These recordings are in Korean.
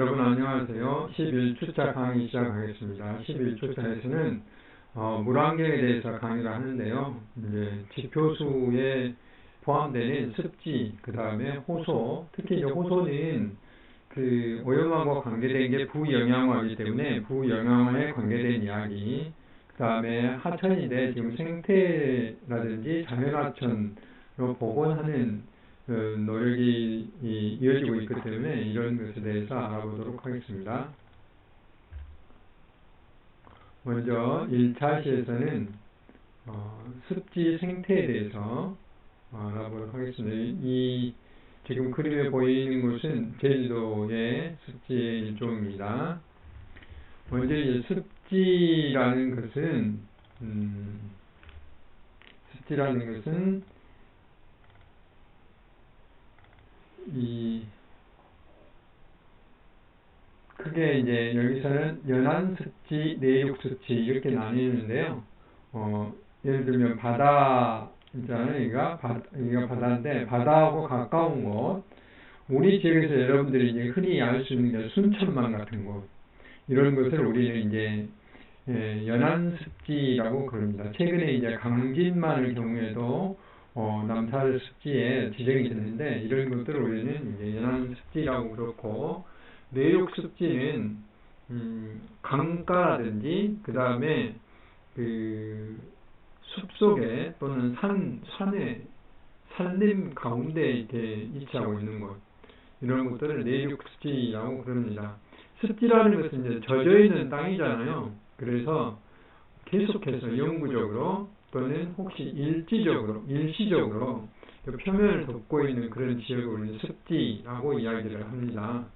여러분 안녕하세요. 11주차 강의 시작하겠습니다. 11주차에서는 물환경에 대해서 강의를 하는데요. 이제 지표수에 포함되는 습지, 그 다음에 호소, 특히 이제 호소는 그 오염하고 관계된 게 부영양화이기 때문에 부영양화에 관계된 이야기, 그 다음에 하천인데 지금 생태라든지 자연하천으로 복원하는 노력이 이어지고 있기 때문에 이런 것에 대해서 알아보도록 하겠습니다. 먼저 1차 시에서는 습지 생태에 대해서 알아보도록 하겠습니다. 이 지금 그림에 보이는 곳은 제주도의 습지의 일종입니다. 먼저 이제 습지라는 것은 크게 이제 여기서는 연안습지, 내륙습지 이렇게 나뉘는데요. 예를 들면 바다 있잖아요. 여기가 바다인데 바다하고 가까운 곳, 우리 지역에서 여러분들이 이제 흔히 알 수 있는 게 순천만 같은 곳, 이런 것을 우리는 이제 연안습지라고 그럽니다. 최근에 이제 강진만의 경우에도 남사를 습지에 지정이 됐는데 이런 것들을 우리는 이제 연안습지라고 그렇고, 내륙습지는 강가라든지 그 다음에 그 숲속에 또는 산에 산림 가운데 이렇게 위치하고 있는 곳, 이런 것들을 내륙습지라고 그럽니다. 습지라는 것은 이제 젖어 있는 땅이잖아요. 그래서 계속해서 영구적으로 또는 혹시 일시적으로 표면을 덮고 있는 그런 지역을 우리는 습지라고 이야기를 합니다.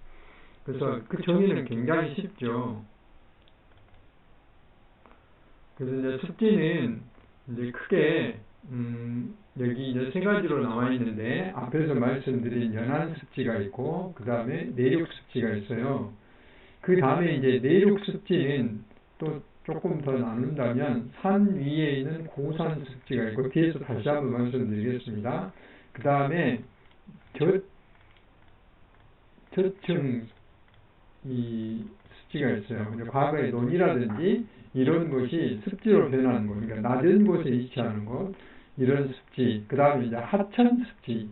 그래서 그 정의는 굉장히 쉽죠. 그래서 이제 습지는 이제 크게 여기 이제 세 가지로 나와 있는데, 앞에서 말씀드린 연안습지가 있고 그 다음에 내륙습지가 있어요. 그 다음에 이제 내륙습지는 또 조금 더 나눈다면 산 위에 있는 고산습지가 있고, 뒤에서 다시 한번 말씀드리겠습니다. 그 다음에 저층 이 습지가 있어요. 과거의 논이라든지 이런 것이 습지로 변하는 것, 그러니까 낮은 곳에 위치하는 곳, 이런 습지. 그 다음에 이제 하천 습지,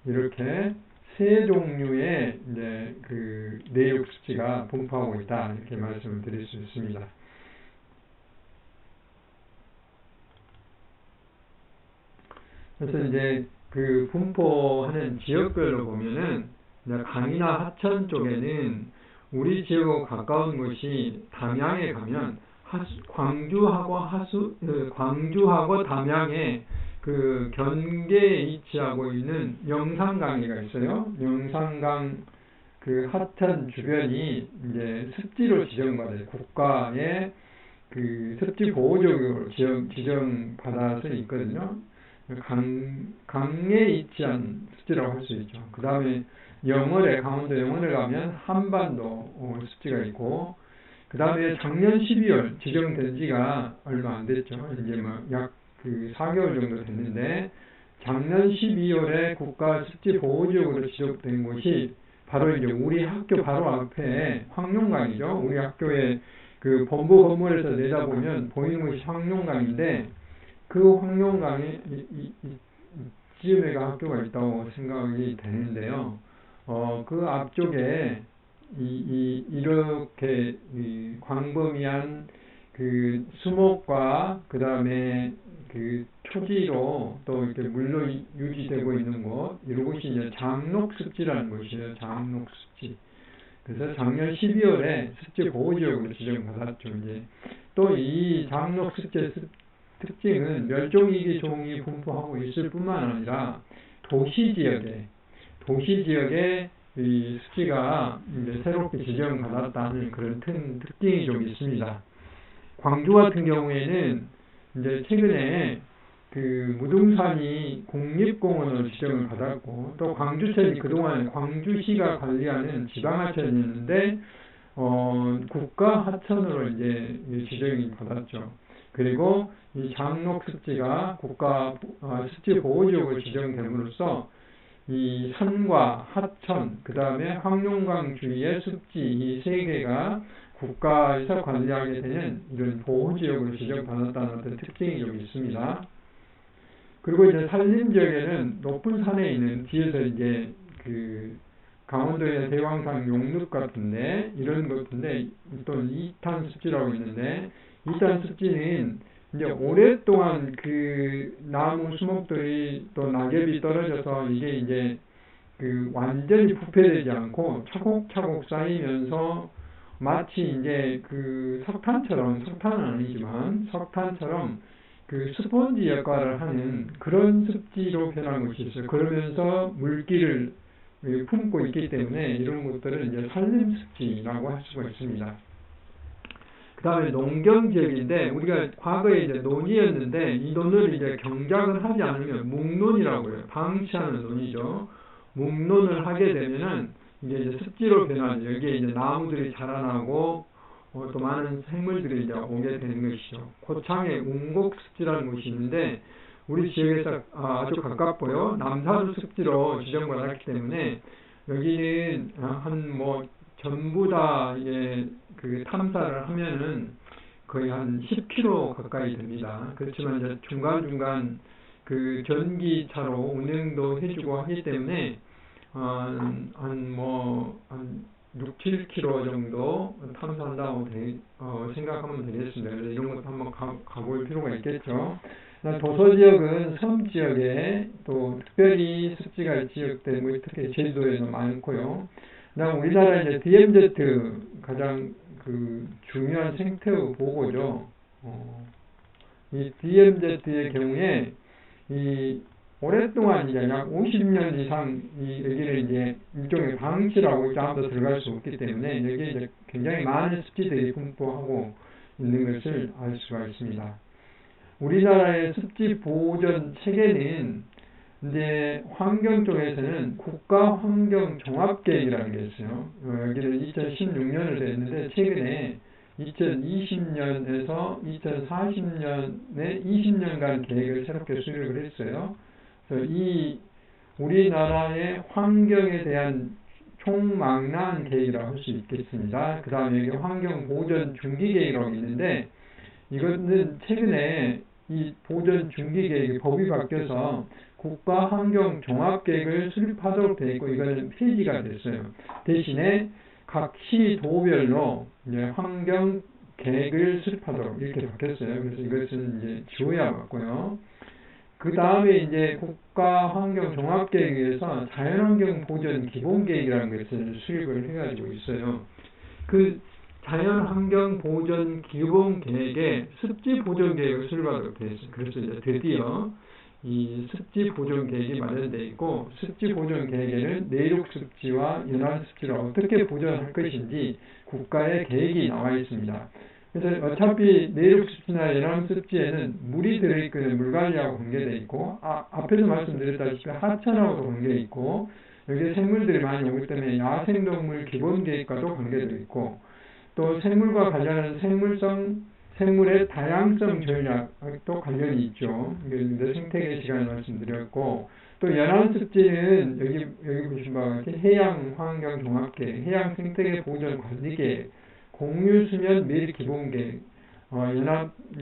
이렇게 세 종류의 이제 그 내륙 습지가 분포하고 있다, 이렇게 말씀을 드릴 수 있습니다. 그래서 이제 그 분포하는 지역별로 보면은 강이나 하천 쪽에는 우리 지역하고 가까운 곳이 담양에 가면 광주하고 담양에 그 경계에 위치하고 있는 영산강이가 있어요. 영산강 그 하천 주변이 이제 습지로 지정받아요. 국가의 그 습지 보호지역으로 지정받아서 있거든요. 강에 위치한 습지라고 할 수 있죠. 그 다음에 강원도 영월에 가면 한반도 습지가 있고, 그 다음에 작년 12월 지정된 지가 얼마 안 됐죠. 이제 약 그 4개월 정도 됐는데, 작년 12월에 국가 습지 보호지역으로 지정된 곳이 바로 이제 우리 학교 바로 앞에 황룡강이죠. 우리 학교의 그 본부 건물에서 내다보면 보이는 곳이 황룡강인데, 그 황룡강에 지음에가 학교가 있다고 생각이 되는데요. 그 앞쪽에 이렇게 광범위한 그 수목과 그 다음에 그 초지로 또 이렇게 물로 유지되고 있는 곳, 이곳이 이제 장록습지라는 곳이에요. 장록습지. 그래서 작년 12월에 습지 보호지역으로 지정받았죠. 이제 또 이 장록습지 특징은 멸종위기 종이 분포하고 있을 뿐만 아니라 도시 지역에 이 습지가 이제 새롭게 지정받았다는 그런 특징이 좀 있습니다. 광주 같은 경우에는 이제 최근에 그 무등산이 국립공원으로 지정을 받았고, 또 광주천이 그동안 광주시가 관리하는 지방하천이었는데 국가 하천으로 이제 지정이 받았죠. 그리고 이 장록습지가 국가 습지 보호지역으로 지정됨으로써 이 산과 하천, 그 다음에 황룡강 주위의 습지 이 세 개가 국가에서 관리하게 되는 이런 보호지역으로 지정받았다는 어떤 특징이 좀 있습니다. 그리고 이제 산림 지역에는 높은 산에 있는 뒤에서 이제 그 강원도의 대왕산 용릉 같은데 이런 것인데 또 이탄 습지라고 있는데 이탄 습지는 이제 오랫동안 그 나무 수목들이 또 낙엽이 떨어져서 이게 이제 그 완전히 부패되지 않고 차곡차곡 쌓이면서 마치 이제 그 석탄은 아니지만 석탄처럼 그 스펀지 역할을 하는 그런 습지로 변한 것이 있어요. 그러면서 물기를 품고 있기 때문에 이런 것들은 이제 산림습지라고 할 수가 있습니다. 그 다음에 농경지역인데 우리가 과거에 이제 논이었는데 이 논을 이제 경작을 하지 않으면 묵논이라고 해요. 방치하는 논이죠. 묵논을 하게 되면은 이제 습지로 변하죠. 여기에 이제 나무들이 자라나고 또 많은 생물들이 이제 오게 되는 것이죠. 고창에 웅곡습지라는 곳이 있는데 우리 지역에서 아주 가깝고요. 남사루 습지로 지정받았기 때문에 여기는 한 뭐 전부 다 이게 그 탐사를 하면은 거의 한 10km 가까이 됩니다. 그렇지만 이제 중간중간 그 전기차로 운행도 해주고 하기 때문에 한 6, 7km 정도 탐사한다고 생각하면 되겠습니다. 그래서 이런 것도 한번 가볼 필요가 있겠죠. 도서지역은 섬지역에 또 특별히 습지가 지역되는 것이 특히 제주도에는 많고요. 그다음 우리나라 이제 DMZ 가장 그 중요한 생태의 보고죠. 이 DMZ의 경우에 이 오랫동안 이제 약 50년 이상 여기는 이제 일종의 방치라고 아무도 들어갈 수 없기 때문에 여기에 이제 굉장히 많은 습지들이 분포하고 있는 것을 알 수가 있습니다. 우리나라의 습지 보존 체계는 이제 환경 쪽에서는 국가환경종합계획이라는 게 있어요. 여기는 2016년으로 되어 있는데 최근에 2020년에서 2040년에 20년간 계획을 새롭게 수립을 했어요. 그래서 이 우리나라의 환경에 대한 총망라한 계획이라고 할 수 있겠습니다. 그 다음에 여기 환경보전 중기계획이라고 있는데 이것은 최근에 이 보전 중기계획이 법이 바뀌어서 국가환경종합계획을 수립하도록 되어 있고 이거는 폐지가 됐어요. 대신에 각 시도별로 이제 환경계획을 수립하도록 이렇게 바뀌었어요. 그래서 이것은 이제 지워야 맞고요. 그 다음에 이제 국가환경종합계획에서 자연환경보전 기본계획이라는 것을 수립을 해가지고 있어요. 그 자연환경보전 기본계획에 습지보전계획을 수립하도록 되어 있어요. 그래서 이제 드디어 이 습지보전계획이 마련되어 있고 습지보전계획에는 내륙습지와 연안습지를 어떻게 보존할 것인지 국가의 계획이 나와 있습니다. 그래서 어차피 내륙습지나 연안습지에는 물이 들어있거든 물관리하고 관계되어 있고 앞에서 말씀드렸다시피 하천하고도 관계되어 있고 여기에 생물들이 많이 오기 때문에 야생동물 기본계획과도 관계되어 있고 또 생물과 관련한 생물의 다양성 전략도 관련이 있죠. 이게 생태계 시간에 말씀드렸고 또 연안습지는 여기 보신 바와 같이 해양환경종합계획, 해양생태계 보전 관리계획, 공유수면 밀기본계획,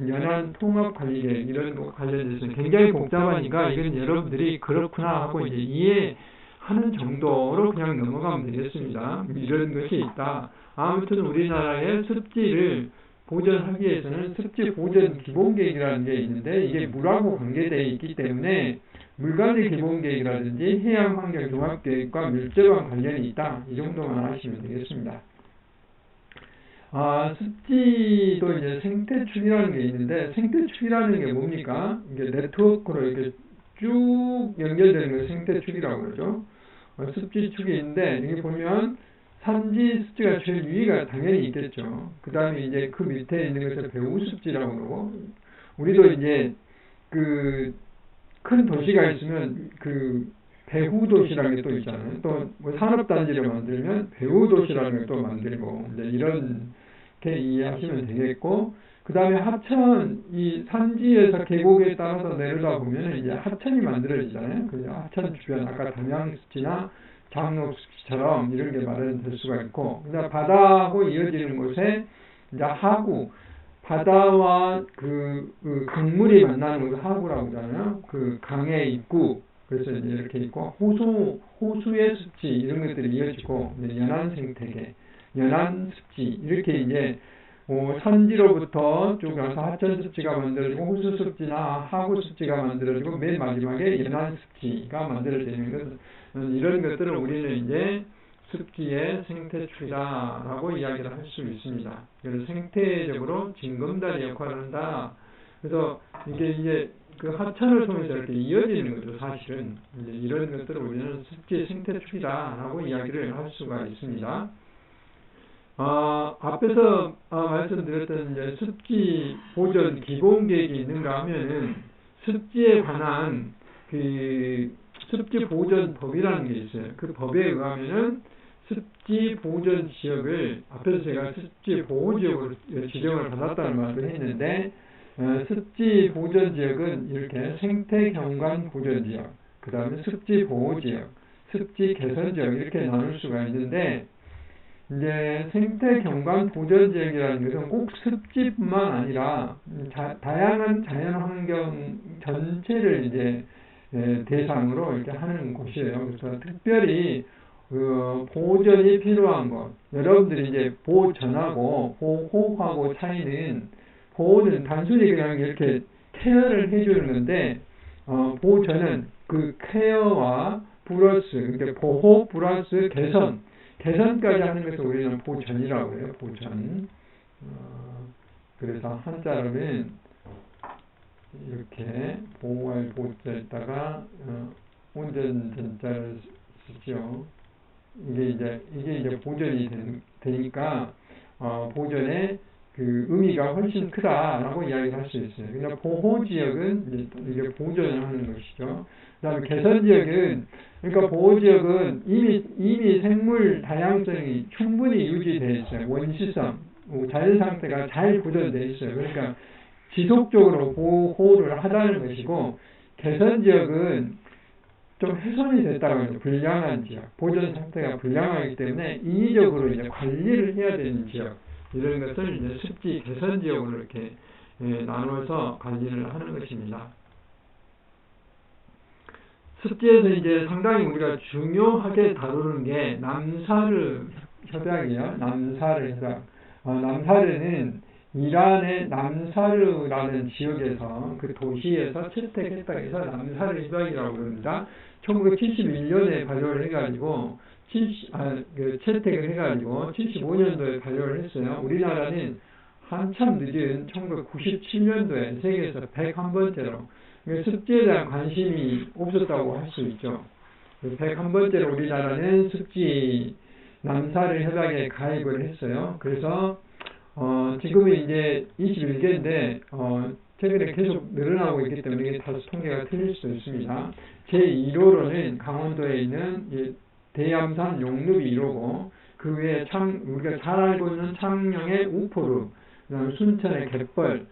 연안 통합관리계획 이런 거 관련돼서 굉장히 복잡하니까 이건 여러분들이 그렇구나 하고 이제 이해하는 정도로 그냥 넘어가면 되겠습니다. 이런 것이 있다. 아무튼 우리나라의 습지를 보존하기 위해서는 습지 보전 기본계획이라는 게 있는데 이게 물하고 관계되어 있기 때문에 물관리 기본계획이라든지 해양환경종합계획과 밀접한 관련이 있다. 이 정도만 아시면 되겠습니다. 습지도 이제 생태축이라는 게 있는데 생태축이라는 게 뭡니까? 이게 네트워크로 이렇게 쭉 연결되는 걸 생태축이라고 그러죠. 습지축이 있는데 여기 보면 산지 습지가 제일 위가 당연히 있겠죠. 그 다음에 이제 그 밑에 있는 것을 배후습지라고 그러고 우리도 이제 그 큰 도시가 있으면 그 배후도시라는 게 또 있잖아요. 또 뭐 산업단지를 만들면 배후도시라는 걸 또 만들고 이제 이런 게 이해하시면 되겠고 그 그 다음에 하천, 이 산지에서 계곡에 따라서 내려다 보면 이제 하천이 만들어지잖아요. 그 하천 주변, 아까 담양습지나 장록습지처럼 이런 게 마련될 수가 있고, 그다음 바다하고 이어지는 곳에 이제 하구, 바다와 그 강물이 만나는 곳을 하구라고 하잖아요. 그 강의 입구, 그래서 이제 이렇게 있고, 호수의 습지, 이런 것들이 이어지고, 연안 생태계, 연안 습지, 이렇게 이제 산지로부터 쭉 가서 하천 습지가 만들어지고 호수 습지나 하구 습지가 만들어지고 맨 마지막에 연안 습지가 만들어지는 것은 이런 것들을 우리는 이제 습지의 생태축이다라고 이야기를 할 수 있습니다. 그래서 생태적으로 징검다리 역할을 한다. 그래서 이게 이제 그 하천을 통해서 이렇게 이어지는 거죠. 사실은 이제 이런 것들을 우리는 습지의 생태축이다라고 이야기를 할 수가 있습니다. 앞에서 말씀드렸던 이제 습지 보전 기본 계획이 있는가 하면은 습지에 관한 그 습지 보전 법이라는 게 있어요. 그 법에 의하면은 습지 보전 지역을 앞에서 제가 습지 보호 지역으로 지정을 받았다는 말을 했는데 습지 보전 지역은 이렇게 생태 경관 보전 지역, 그 다음에 습지 보호 지역, 습지 개선 지역 이렇게 나눌 수가 있는데 이제 생태 경관 보전 지역이라는 것은 꼭 습지뿐만 아니라 다양한 자연 환경 전체를 이제 대상으로 이렇게 하는 곳이에요. 그래서 특별히 보전이 필요한 것, 여러분들이 이제 보전하고 보호하고 차이는 보호는 단순히 그냥 이렇게 케어를 해주는 건데 보전은 그 케어와 플러스 그러니까 보호 플러스 개선까지 하는 것을 우리는 보전이라고 해요. 보전. 그래서 한자로는 이렇게 보호할 보자에다가 온전 전자를 쓰죠. 이게 이제 보전이 되니까 보전의 그 의미가 훨씬 크다라고 이야기를 할 수 있어요. 그러니까 보호 지역은 이게 보전을 하는 것이죠. 그다음에 개선 지역은 그러니까 보호 지역은 이미 생물 다양성이 충분히 유지되어 있어요. 원시성, 자연 상태가 잘 보존되어 있어요. 그러니까 지속적으로 보호를 하다는 것이고 개선 지역은 좀 훼손이 됐다고 해요. 불량한 지역, 보존 상태가 불량하기 때문에 인위적으로 이제 관리를 해야 되는 지역 이런 것을 이제 습지 개선 지역으로 이렇게 나눠서 관리를 하는 것입니다. 습지에서 이제 상당히 우리가 중요하게 다루는 게 남사르 협약이에요. 남사르 협약. 남사르는 이란의 남사르라는 지역에서 그 도시에서 채택했다 해서 남사르 협약이라고 그럽니다. 1971년에 발효를 해가지고 채택을 해가지고 75년도에 발효를 했어요. 우리나라는 한참 늦은 1997년도에 세계에서 101번째로 습지에 대한 관심이 없었다고 할 수 있죠. 101번째로 우리나라는 습지 남사르 협약에 가입을 했어요. 그래서 지금은 이제 21개인데 최근에 계속 늘어나고 있기 때문에 이게 다소 통계가 틀릴 수도 있습니다. 제1호로는 강원도에 있는 대암산 용루비 1호고 그 외에 우리가 잘 알고 있는 창녕의 우포루, 그다음에 순천의 갯벌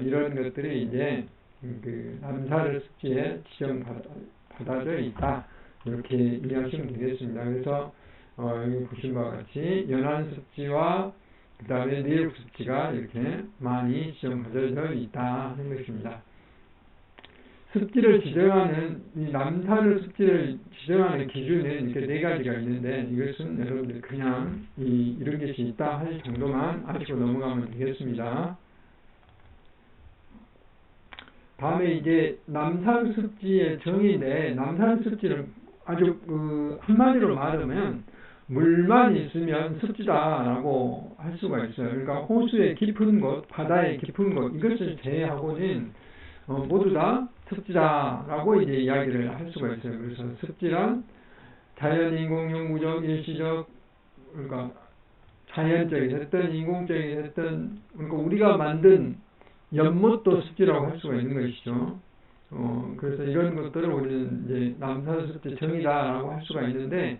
이런 것들이 이제 그 남사르 습지에 지정받아져 있다. 이렇게 이해하시면 되겠습니다. 그래서 여기 보신 바와 같이 연안 습지와 그 다음에 내륙 습지가 이렇게 많이 지정받아져 있다 하는 것입니다. 습지를 지정하는 이 남사르 습지를 지정하는 기준은 이렇게 네 가지가 있는데 이것은 여러분들 그냥 이런 것이 있다 할 정도만 아시고 넘어가면 되겠습니다. 다음에 이제 남사르 습지의 정의인데 남사르 습지는 아주 한마디로 말하면 물만 있으면 습지다라고 할 수가 있어요. 그러니까 호수의 깊은 곳, 바다의 깊은 곳 이것을 제외하고는 모두 다 습지다라고 이제 이야기를 할 수가 있어요. 그래서 습지란 자연, 인공적, 무적, 일시적 그러니까 자연적이 됐든 인공적이 됐든 그러니까 우리가 만든 연못도 습지라고 할 수가 있는 것이죠. 그래서 이런 것들을 우리는 이제 남사르 습지 정의다라고 할 수가 있는데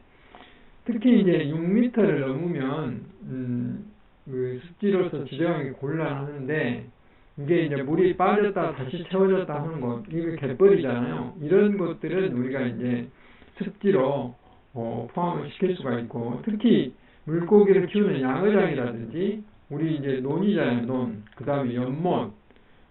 특히 이제 6m를 넘으면 그 습지로서 지정하기 곤란하는데 이게 이제 물이 빠졌다 다시 채워졌다 하는 것, 이게 갯벌이잖아요. 이런 것들은 우리가 이제 습지로 포함을 시킬 수가 있고, 특히 물고기를 키우는 양어장이라든지, 우리 이제 논이잖아요, 논. 그 다음에 연못,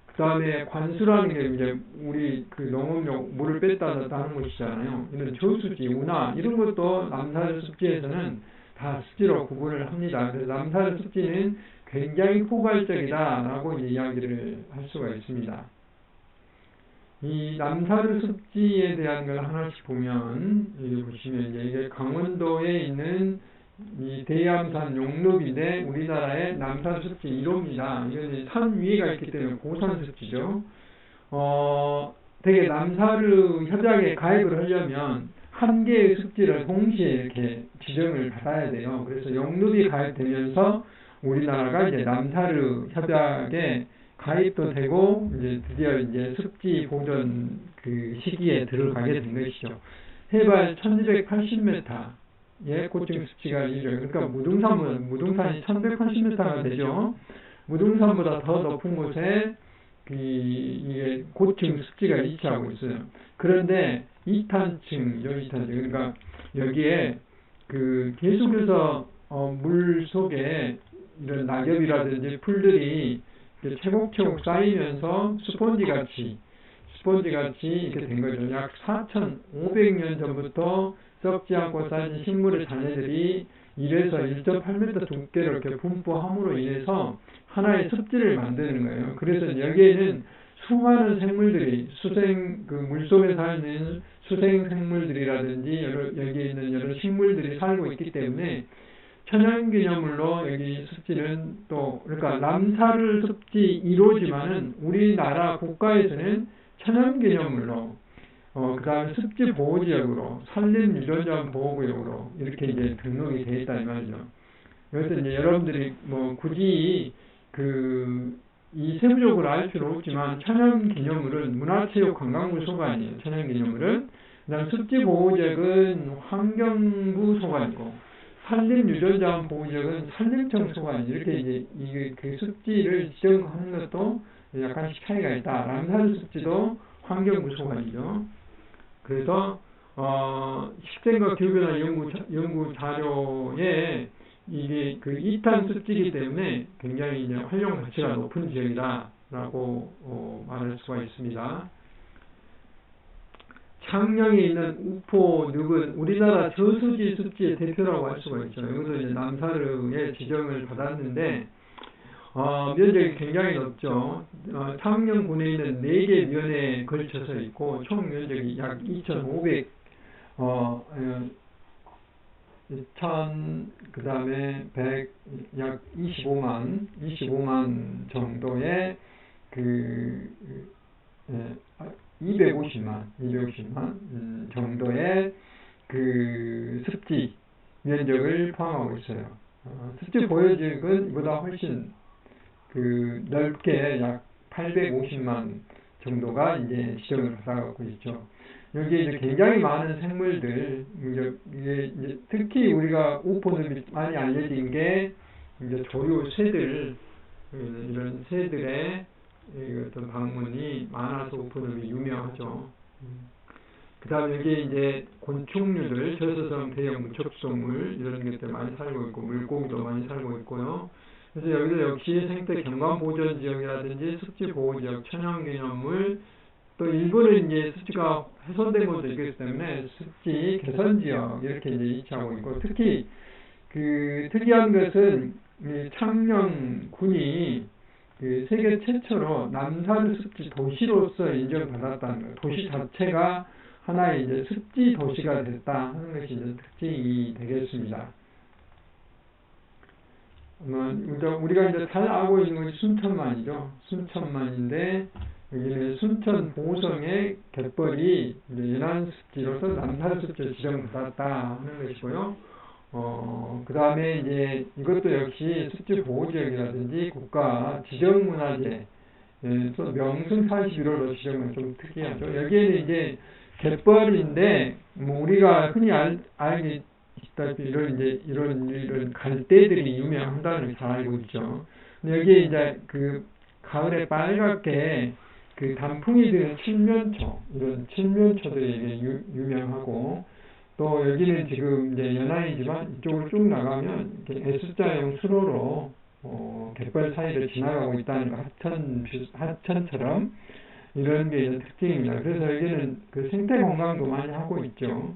그 다음에 관수라는 게 이제 우리 그 농업용 물을 뺐다 놨다 하는 것이잖아요. 이런 저수지, 운하, 이런 것도 남사를 습지에서는 다 습지로 구분을 합니다. 그래서 남사를 습지는 굉장히 포괄적이다라고 이야기를 할 수가 있습니다. 이 남사루 습지에 대한 걸 하나씩 보면, 여기 보시면 이게 강원도에 있는 이 대암산 용록인데 우리나라의 남사루 습지 1호입니다. 이건 산 위에가 있기 때문에 고산 습지죠. 되게 남사루 협약에 가입을 하려면 한 개의 습지를 동시에 이렇게 지정을 받아야 돼요. 그래서 용록이 가입되면서 우리나라가 이제 남사루 협약에 가입도 되고 이제 드디어 이제 습지 보존 그 시기에 들어가게 된 것이죠. 해발 1280m의 고층 습지가 이죠. 그러니까 무등산이 1180m가 되죠. 무등산보다 더 높은 곳에 이게 고층 습지가 위치하고 있어요. 그런데 2탄층이죠, 2탄층. 그러니까 여기에 그 계속해서 물 속에 이런 낙엽이라든지 풀들이 차곡차곡 쌓이면서 스펀지 같이 이렇게 된 거죠. 약 4,500년 전부터 썩지 않고 쌓인 식물의 잔해들이 1에서 1.8m 두께로 이렇게 분포함으로 인해서 하나의 습지를 만드는 거예요. 그래서 여기에는 수많은 생물들이 그 물속에 사는 수생 생물들이라든지 여기에 있는 여러 식물들이 살고 있기 때문에 천연기념물로 여기 습지는 또, 그러니까 남사를 습지 1호지만은 우리나라 국가에서는 천연기념물로, 그 다음에 습지 보호지역으로, 산림유전자원 보호구역으로 이렇게 이제 등록이 되어 있다 이 말이죠. 그래서 이제 여러분들이 뭐 굳이 이 세부적으로 알 필요 없지만 천연기념물은 문화체육관광부 소관이에요. 천연기념물은. 그 다음 습지 보호지역은 환경부 소관이고, 산림유전자원 보호지역은 산림청 소관, 이렇게 이제 이게 그 습지를 지정하는 것도 약간씩 차이가 있다. 남사루 습지도 환경부 소관이죠. 그래서 식생과 기후변화 연구 자료에 이게 그 2탄 습지이기 때문에 굉장히 이제 활용 가치가 높은 지역이다라고 말할 수가 있습니다. 창녕에 있는 우포, 늪은 우리나라 저수지 습지의 대표라고 할 수가 있죠. 여기도 이제 남사루에 지정을 받았는데, 면적이 굉장히 넓죠. 창녕군에 있는 4개 면에 걸쳐서 있고, 총 면적이 약 2,500, 그 다음에 100, 약 25만 정도의 250만 정도의 그 습지 면적을 포함하고 있어요. 습지 보호지역은 이보다 훨씬 넓게 약 850만 정도가 이제 지정을 받아가고 있죠. 여기에 이제 굉장히 많은 생물들, 이제 특히 우리가 우포늪이 많이 알려진 게 이제 조류 새들, 이런 새들의 어떤 방문이 많아서 우포늪이 유명하죠. 그 다음에 여기에 이제 곤충류들, 저서성, 대형 무척동물 이런 것들 많이 살고 있고, 물고기도 많이 살고 있고요. 그래서 여기도 역시 생태 경관보전지역이라든지 습지보호지역, 천연기념물, 또 일부는 이제 습지가 훼손된 곳도 있기 때문에 습지 개선지역 이렇게 이제 위치하고 있고, 특히 특이한 것은 이 창녕군이 세계 최초로 남사루 습지 도시로서 인정받았다는 거예요. 도시 자체가 하나의 이제 습지 도시가 됐다 하는 것이 이제 특징이 되겠습니다. 우리가 이제 잘 알고 있는 것이 순천만이죠. 순천만인데, 여기는 순천 보성의 갯벌이 이제 연안습지로서 남사루 습지를 지정받았다 하는 것이고요. 그 다음에 이제 이것도 역시 습지 보호지역이라든지 국가 지정문화재, 또 명승 41호로 지정은 좀 특이하죠. 여기에는 이제 갯벌인데, 뭐 우리가 흔히 알기 있다시피 이런 갈대들이 유명하다는 걸 잘 알고 있죠. 근데 여기에 이제 가을에 빨갛게 그 단풍이 드는 칠면초, 이런 칠면초들이 유명하고, 또 여기는 지금 이제 연안이지만 이쪽으로 쭉 나가면 이렇게 S자형 수로로 갯벌 사이를 지나가고 있다는 거, 하천처럼 이런 게 이제 특징입니다. 그래서 여기는 그 생태 관광도 많이 하고 있죠.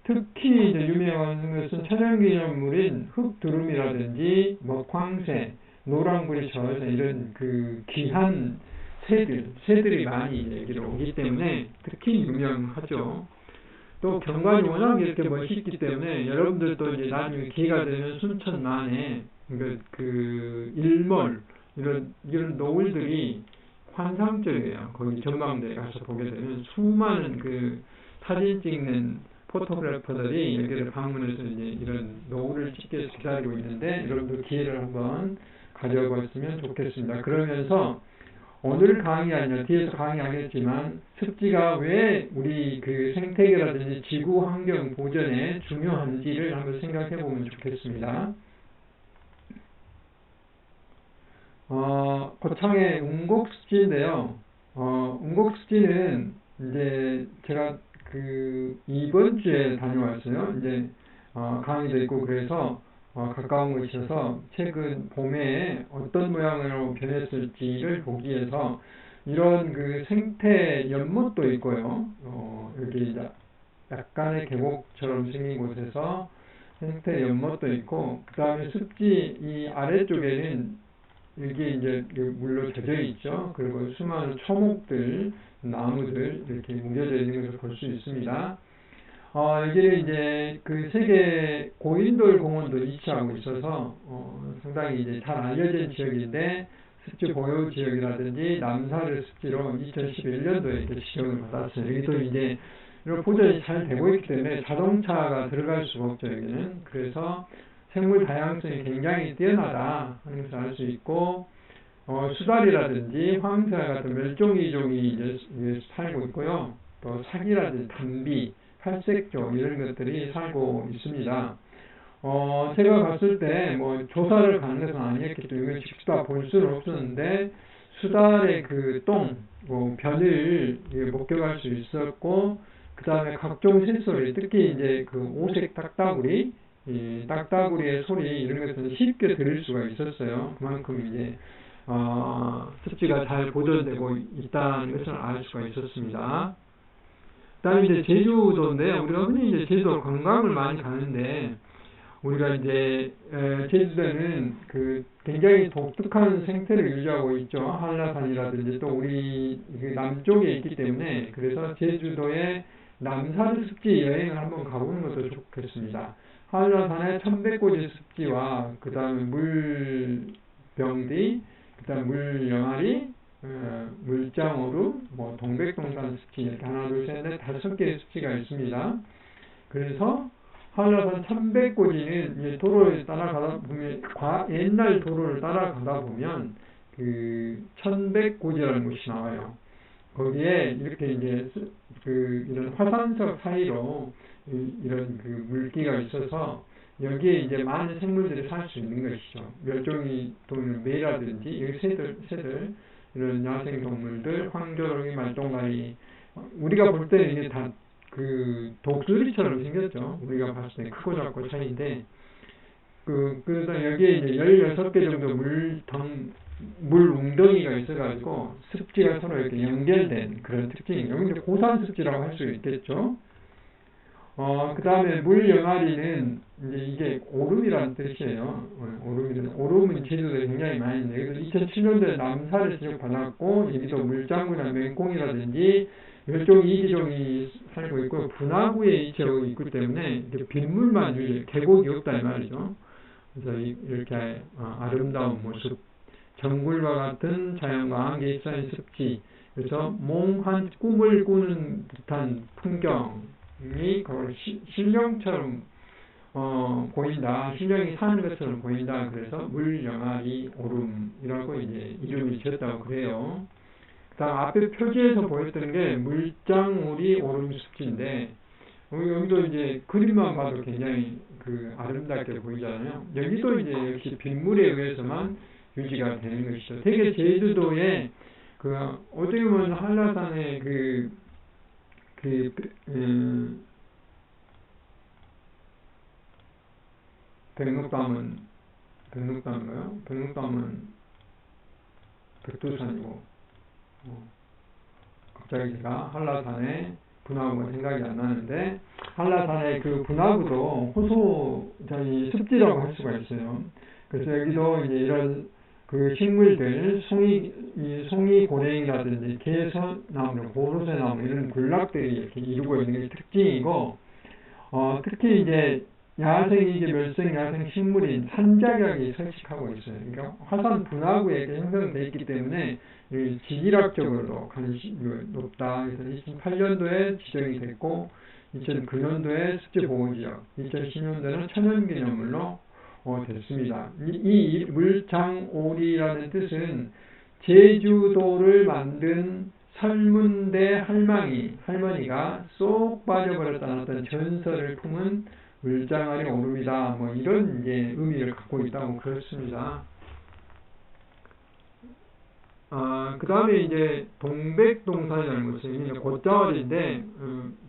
특히 이제 유명한 것은 천연기념물인 흑두루미라든지 뭐 광새, 노랑불이 저어서 이런 그 귀한 새들이 많이 여기로 오기 때문에 특히 유명하죠. 또 경관이 워낙 이렇게 멋있기 때문에 여러분들도 이제 나중에 기회가 되면 순천만에 그 일몰 이런 노을들이 환상적이에요. 거기 전망대에 가서 보게 되면 수많은 그 사진 찍는 포토그래퍼들이 여기를 방문해서 이제 이런 노을을 찍기 위해서 기다리고 있는데, 여러분들 기회를 한번 가져봤으면 좋겠습니다. 그러면서 오늘 강의 아니라 뒤에서 강의하겠지만 습지가 왜 우리 그 생태계라든지 지구 환경 보전에 중요한지를 한번 생각해 보면 좋겠습니다. 고창의 운곡습지인데요. 운곡습지는 이제 제가 그 이번 주에 다녀왔어요. 이제 강의도 있고 그래서 가까운 곳이어서 최근 봄에 어떤 모양으로 변했을지를 보기 위해서 이런 그 생태 연못도 있고요. 여기 약간의 계곡처럼 생긴 곳에서 생태 연못도 있고, 그 다음에 습지 이 아래쪽에는 여기 이제 물로 젖어 있죠. 그리고 수많은 초목들, 나무들 이렇게 뭉겨져 있는 것을 볼 수 있습니다. 여기는 이제 그 세계 고인돌 공원도 위치하고 있어서 상당히 이제 잘 알려진 지역인데, 습지 보유 지역이라든지 남사를 습지로 2011년도에 이렇게 지정을 받았어요. 여기도 이제 이런 보존이 잘 되고 있기 때문에 자동차가 들어갈 수가 없죠, 여기는. 그래서 생물 다양성이 굉장히 뛰어나다 하는 것을 알 수 있고, 수달이라든지 황새 같은 멸종위종이 이제 살고 있고요. 또 사기라든지 담비, 팔색조 이런 것들이 살고 있습니다. 제가 갔을 때 뭐 조사를 가는 것은 아니었기 때문에 직접 다 볼 수는 없었는데, 수달의 그 똥, 변을 목격할 수 있었고, 그 다음에 각종 새소리, 특히 이제 그 오색 딱따구리, 이 딱따구리의 소리 이런 것들은 쉽게 들을 수가 있었어요. 그만큼 이제 습지가 잘 보존되고 있다는 것을 알 수가 있었습니다. 그다음에 이제 제주도인데, 우리가 흔히 이제 제주도 관광을 많이 가는데, 우리가 이제 제주도는 그 굉장히 독특한 생태를 유지하고 있죠. 한라산이라든지 또 우리 남쪽에 있기 때문에, 그래서 제주도의 남산 습지 여행을 한번 가보는 것도 좋겠습니다. 한라산의 천백고지 습지와 그 다음에 물병디, 그 다음에 물영아리, 물장오름, 뭐 동백동산 습지 이렇게 하나, 둘, 셋, 넷, 5개의 습지가 있습니다. 그래서 한라산 천백고지는 이제 도로를 따라가다 보면, 옛날 도로를 따라가다 보면 그 천백고지라는 곳이 나와요. 거기에 이렇게 이제 이런 화산석 사이로 이런 그 물기가 있어서 여기에 이제 많은 생물들이 살 수 있는 것이죠. 멸종위 또는 매라든지 여기 새들 이런 야생 동물들, 황조롱이, 말똥가리, 우리가 볼 때는 이게 다 그 독수리처럼 생겼죠. 우리가 봤을 때 크고 작고 차이인데, 그래서 여기에 이제 16개 정도 물 웅덩이가 있어가지고 습지가 서로 이렇게 연결된 그런 특징이에요. 근데 고산 습지라고 할 수 있겠죠. 그 다음에 물 영아리는 이제 이게 오름이라는 뜻이에요. 오름은 제주도에 굉장히 많이 있는데, 그래서 2007년도에 남사를 지적받았고, 여기도 물장구나 맹꽁이라든지 멸종 2기종이 살고 있고, 분화구에 위치하고 있기 때문에 빗물만 유지, 계곡이 없다 이 말이죠. 그래서 이렇게 아름다운 모습, 정글과 같은 자연과 안개 잎사인 습지, 그래서 몽환 꿈을 꾸는 듯한 풍경이 신령처럼 보인다, 신령이 사는 것처럼 보인다. 그래서 물영아리 오름이라고 이제 이름을 지었다고 그래요. 그다음 앞에 표지에서 보였던 게 물장오리 오름 습지인데, 여기도 이제 그림만 봐도 굉장히 그 아름답게 보이잖아요. 여기도 이제 역시 빗물에 의해서만 유지가 되는 것이죠. 되게 제주도에 그 어떻게 보면 한라산의 백록담은 백두산이고 갑자기 제가 한라산의 분화구가 생각이 안 나는데 한라산의 그 분화구도 저희 습지라고 할 수가 있어요. 그래서 여기도 이제 이런 그 식물들 송이고랭이라든지 개소나무, 고로쇠나무 이런 군락들이 이렇게 이루고 있는 게 특징이고 특히 이제 멸성 야생 식물인 산작약이 서식하고 있어요. 그러니까 화산 분화구에 형성되어 있기 때문에 지질학적으로도 관심이 높다. 그래서 2008년도에 지정이 됐고 2009년도에 습지보호지역, 2010년도에는 천연기념물로 됐습니다. 이 물장오리라는 뜻은 제주도를 만든 설문대 할머니가 쏙 빠져버렸다는 어떤 전설을 품은 물장아리 오름이다. 뭐 이런 이제 의미를 갖고 있다고 그렇습니다. 그 다음에 이제 동백동산이라는 것은 곶자월인데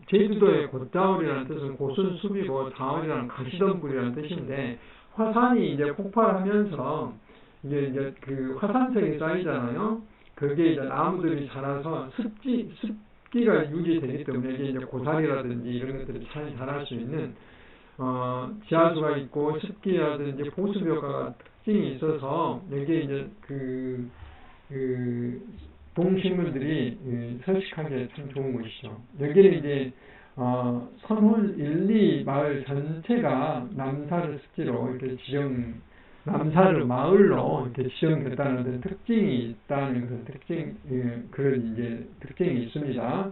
제주도의 곶자월이라는 뜻은 고순 숲이고 자월이라는 가시덤불이라는 뜻인데 화산이 이제 폭발하면서 이제 그 화산석이 쌓이잖아요. 그게 이제 나무들이 자라서 습기가 유지되기 때문에 이제 고사리라든지 이런 것들이 잘 자랄 수 있는 지하수가 있고 습기라든지 보습 효과가 특징이 있어서 여기에 이제 그 동식물들이 서식하기에 참 좋은 곳이죠. 여기는 이제 선홀 1, 2 마을 전체가 남사르 습지로 이렇게 남사르 마을로 이렇게 지정됐다는 특징이 있다는 그런 이제 특징이 있습니다.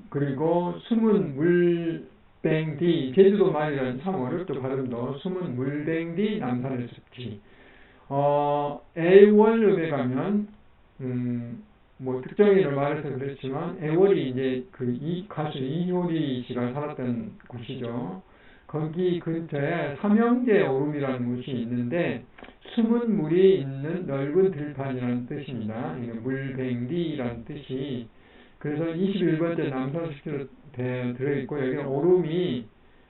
그리고 숨은 물뱅디, 제주도 말이라는 참 어렵죠, 발음도. 숨은 물뱅디 남사르 습지. 애월읍에 가면, 뭐 특정인을 말해서 그렇지만, 애월이 이제 가수 이효리 씨가 살았던 곳이죠. 거기 근처에 삼형제 오름이라는 곳이 있는데, 숨은 물이 있는 넓은 들판이라는 뜻입니다. 물뱅디라는 뜻이. 그래서 21번째 남산습지로 들어있고, 여기는 오름이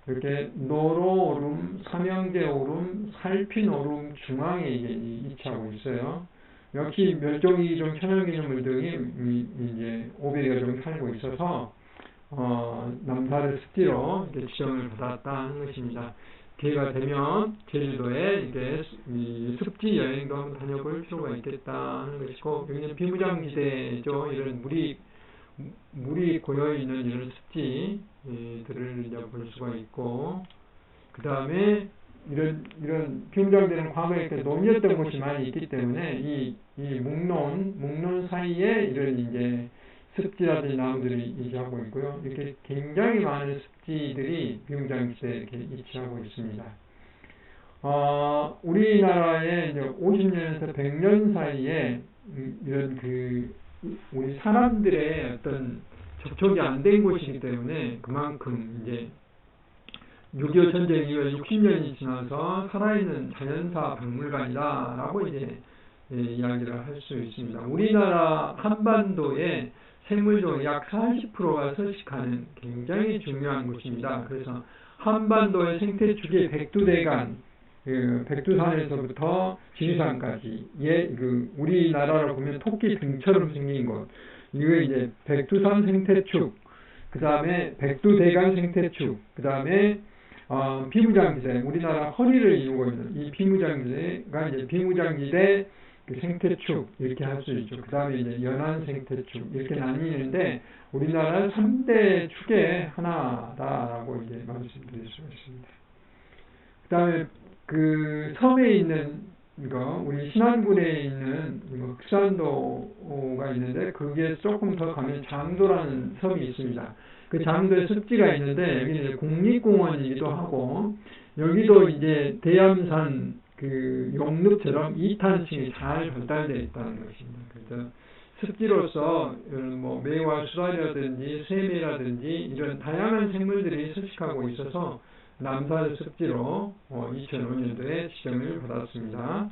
이렇게 노로오름, 삼형제오름, 살핀오름 중앙에 위치하고 있어요. 역시 멸종위기종 천연기념물 등이 이제 500여 종 살고 있어서 남사르 습지로 이렇게 지정을 받았다는 것입니다. 기회가 되면 제주도에 이렇게 습지 여행도 한번 다녀볼 필요가 있겠다 하는 것이고, 여기는 비무장지대죠. 이런 물이 고여있는 이런 습지들을 이제 볼 수가 있고, 그 다음에 이런 비무장지대는 과거에 논이었던 곳이 많이 있기 때문에 이 목론 사이에 이런 이제 습지라든지 나무들이 위치하고 있고요. 이렇게 굉장히 많은 습지들이 비무장지대에 이렇게 위치하고 있습니다. 우리나라의 이제 50년에서 100년 사이에 이런 우리 사람들의 어떤 접촉이 안 된 곳이기 때문에 그만큼 이제 6.25 전쟁 이후에 60년이 지나서 살아있는 자연사 박물관이다라고 이제 이야기를 할 수 있습니다. 우리나라 한반도에 생물종 약 40%가 서식하는 굉장히 중요한 곳입니다. 그래서 한반도의 생태축의 백두대간, 백두산에서부터 지리산까지, 우리나라로 보면 토끼 등처럼 생긴 곳, 이거 이제 백두산 생태축, 그 다음에 백두대간 생태축, 그 다음에 비무장지대, 우리나라 허리를 이루고 있는 이 비무장지대가 이제 비무장지대 생태축 이렇게 할 수 있죠. 그 다음에 이제 연안 생태축 이렇게 나뉘는데 우리나라는 3대 축의 하나다라고 이제 말씀드릴 수 있습니다. 그 다음에 섬에 있는 우리 신안군에 있는 흑산도가 있는데 거기에 조금 더 가면 장도라는 섬이 있습니다. 그 장도에 습지가 있는데 여기는 국립공원이기도 하고 여기도 이제 대암산 용늪처럼 2탄층이 잘 발달되어 있다는 것입니다. 그래서 습지로서 뭐 매와 수달이라든지 세매라든지 이런 다양한 생물들이 서식하고 있어서 남사를 습지로 2005년도에 지정을 받았습니다.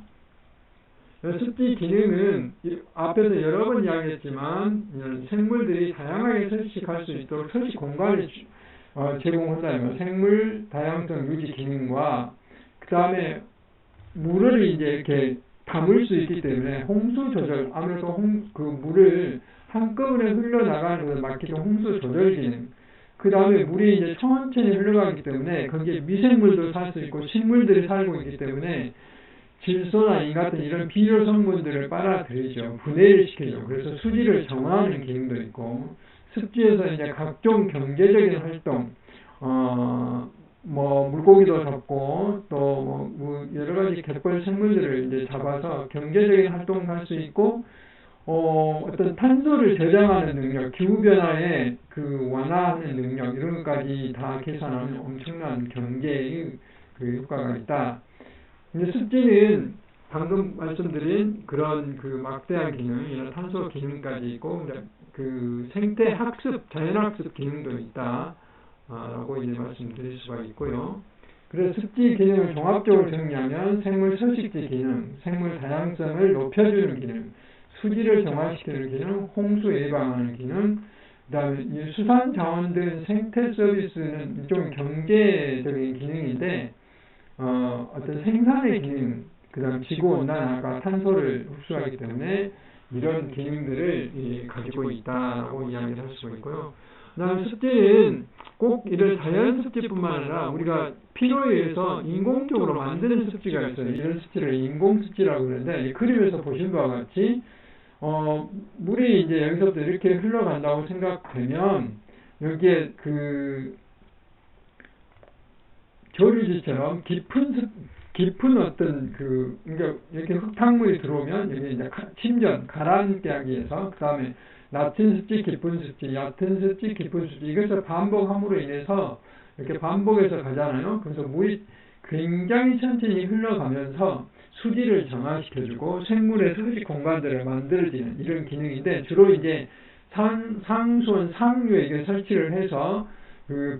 습지 기능은 앞에서 여러 번 이야기했지만 이런 생물들이 다양하게 서식할 수 있도록 서식 공간을 제공한다면 생물 다양성 유지 기능과 그 다음에 물을 이제 이렇게 담을 수 있기 때문에 홍수 조절, 아무래도 그 물을 한꺼번에 흘러나가는 것을 막기 위한 홍수 조절 기능, 그 다음에 물이 이제 천천히 흘러가기 때문에 거기에 미생물도 살 수 있고 식물들이 살고 있기 때문에 질소나 인 같은 이런 비료 성분들을 빨아들이죠. 분해를 시키죠. 그래서 수질을 정화하는 기능도 있고, 습지에서 이제 각종 경제적인 활동, 뭐 물고기도 잡고 또 뭐 여러 가지 갯벌 생물들을 이제 잡아서 경제적인 활동을 할 수 있고, 어떤 탄소를 저장하는 능력, 기후 변화에 그 완화하는 능력 이런 것까지 다 계산하는 엄청난 경제의 그 효과가 있다. 이제 습지는 방금 말씀드린 그런 그 막대한 기능, 이런 탄소 기능까지 있고, 그 생태 학습, 자연 학습 기능도 있다. 라고 이제 말씀드릴 수가 있고요. 그래서 습지 기능을 종합적으로 정리하면 생물 서식지 기능, 생물 다양성을 높여주는 기능, 수질을 정화시키는 기능, 홍수 예방하는 기능, 그 다음에 수산 자원들 생태 서비스는 일종의 경제적인 기능인데, 어떤 생산의 기능, 그 다음 지구온난화가 탄소를 흡수하기 때문에 이런 기능들을 가지고 있다고 이야기를 할 수가 있고요. 그 다음에 습지는 꼭 이런 자연 습지뿐만 아니라 우리가 필요에 의해서 인공적으로 만드는 습지가 있어요. 이런 습지를 인공습지라고 그러는데, 이 그림에서 보신 바와 같이 물이 이제 여기서부터 이렇게 흘러간다고 생각되면 여기에 그 조류지처럼 깊은 어떤 그러니까 이렇게 흙탕물이 들어오면 여기 이제 침전, 가라앉게 하기 위해서, 그 다음에 낮은 습지, 깊은 습지, 얕은 습지, 깊은 습지, 이것을 반복함으로 인해서 이렇게 반복해서 가잖아요. 그래서 물이 굉장히 천천히 흘러가면서 수질을 정화시켜주고 생물의 서식 공간들을 만들어지는 이런 기능인데, 주로 이제 상수원 상류에 이게 설치를 해서 그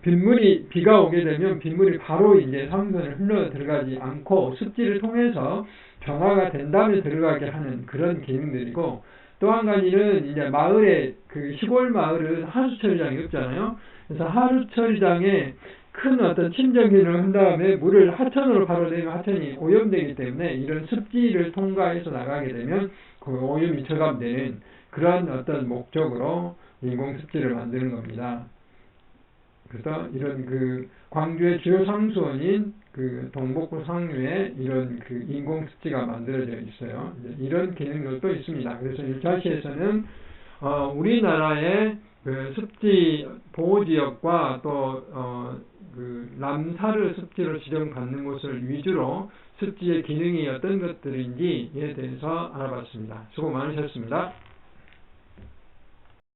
비가 오게 되면 빗물이 바로 이제 상수원에 흘러 들어가지 않고 습지를 통해서 정화가 된 다음에 들어가게 하는 그런 기능들이고, 또 한 가지는 이제 마을에 그 시골 마을은 하수처리장이 없잖아요. 그래서 하수처리장에 큰 어떤 침전 기능을 한 다음에 물을 하천으로 바로 내면 하천이 오염되기 때문에 이런 습지를 통과해서 나가게 되면 그 오염이 저감되는 그런 어떤 목적으로 인공습지를 만드는 겁니다. 그래서 이런 그 광주의 주요 상수원인 그 동북부 상류에 이런 그 인공습지가 만들어져 있어요. 이런 기능들도 있습니다. 그래서 1차 시에서는 우리나라의 그 습지 보호지역과 또 그 남사르 습지로 지정받는 곳을 위주로 습지의 기능이 어떤 것들인지에 대해서 알아봤습니다. 수고 많으셨습니다.